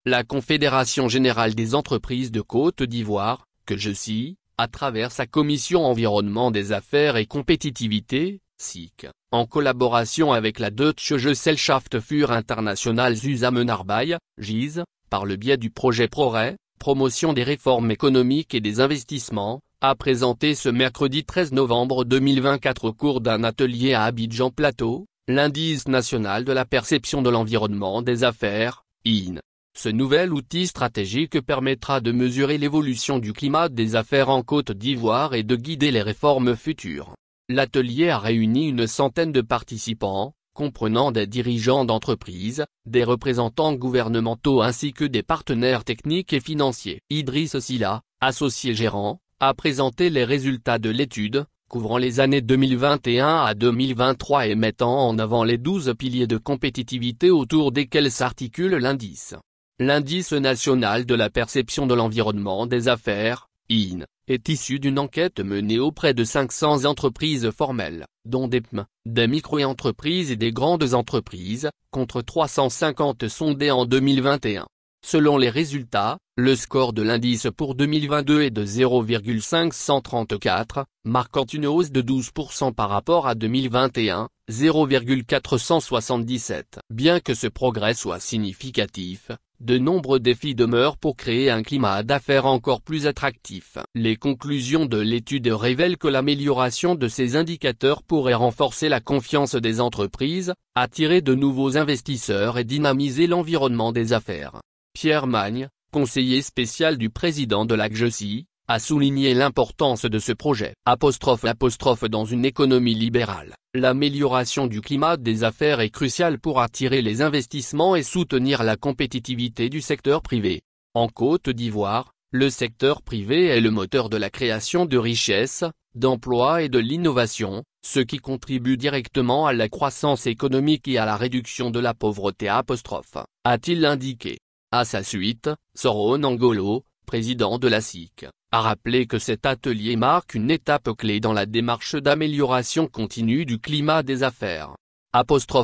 la Confédération Générale des Entreprises de Côte d'Ivoire, que je cite, à travers sa Commission Environnement des Affaires et Compétitivité, SIC, en collaboration avec la Deutsche Gesellschaft für internationale Zusammenarbeit, GIZ, par le biais du projet PROREI, promotion des réformes économiques et des investissements, a présenté ce mercredi 13 novembre 2024 au cours d'un atelier à Abidjan Plateau, l'indice national de la perception de l'environnement des affaires, IN. Ce nouvel outil stratégique permettra de mesurer l'évolution du climat des affaires en Côte d'Ivoire et de guider les réformes futures. L'atelier a réuni une centaine de participants, comprenant des dirigeants d'entreprises, des représentants gouvernementaux ainsi que des partenaires techniques et financiers. Idriss Silla, associé gérant, a présenté les résultats de l'étude, couvrant les années 2021 à 2023 et mettant en avant les 12 piliers de compétitivité autour desquels s'articule l'indice. L'indice national de la perception de l'environnement des affaires, IN, est issu d'une enquête menée auprès de 500 entreprises formelles, dont des PME, des micro-entreprises et des grandes entreprises, contre 350 sondées en 2021. Selon les résultats, le score de l'indice pour 2022 est de 0,534, marquant une hausse de 12% par rapport à 2021, 0,477. Bien que ce progrès soit significatif, de nombreux défis demeurent pour créer un climat d'affaires encore plus attractif. Les conclusions de l'étude révèlent que l'amélioration de ces indicateurs pourrait renforcer la confiance des entreprises, attirer de nouveaux investisseurs et dynamiser l'environnement des affaires. Pierre Magne, conseiller spécial du président de l'AGESI, a souligné l'importance de ce projet. Dans une économie libérale, l'amélioration du climat des affaires est cruciale pour attirer les investissements et soutenir la compétitivité du secteur privé. En Côte d'Ivoire, le secteur privé est le moteur de la création de richesses, d'emplois et de l'innovation, ce qui contribue directement à la croissance économique et à la réduction de la pauvreté, a-t-il indiqué. À sa suite, Soro Nangolo, président de la SIC, a rappelé que cet atelier marque une étape clé dans la démarche d'amélioration continue du climat des affaires.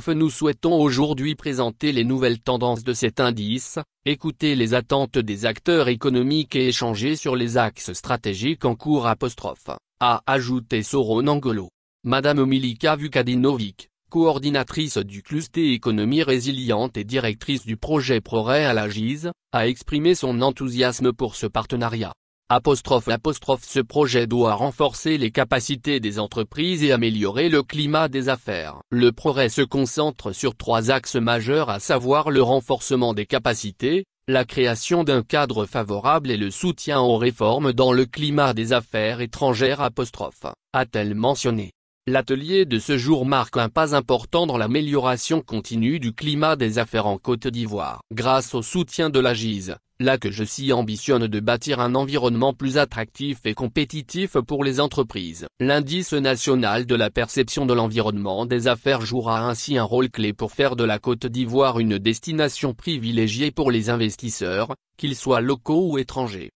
Nous souhaitons aujourd'hui présenter les nouvelles tendances de cet indice, écouter les attentes des acteurs économiques et échanger sur les axes stratégiques en cours, a ajouté Soro Nangolo. Madame Milika Vukadinovic, coordinatrice du cluster économie résiliente et directrice du projet PROREI à la GIZ, a exprimé son enthousiasme pour ce partenariat. Ce projet doit renforcer les capacités des entreprises et améliorer le climat des affaires. Le PROREI se concentre sur 3 axes majeurs, à savoir le renforcement des capacités, la création d'un cadre favorable et le soutien aux réformes dans le climat des affaires étrangères, a-t-elle mentionné. L'atelier de ce jour marque un pas important dans l'amélioration continue du climat des affaires en Côte d'Ivoire. Grâce au soutien de la GIZ, l'AGESI ambitionne de bâtir un environnement plus attractif et compétitif pour les entreprises. L'indice national de la perception de l'environnement des affaires jouera ainsi un rôle clé pour faire de la Côte d'Ivoire une destination privilégiée pour les investisseurs, qu'ils soient locaux ou étrangers.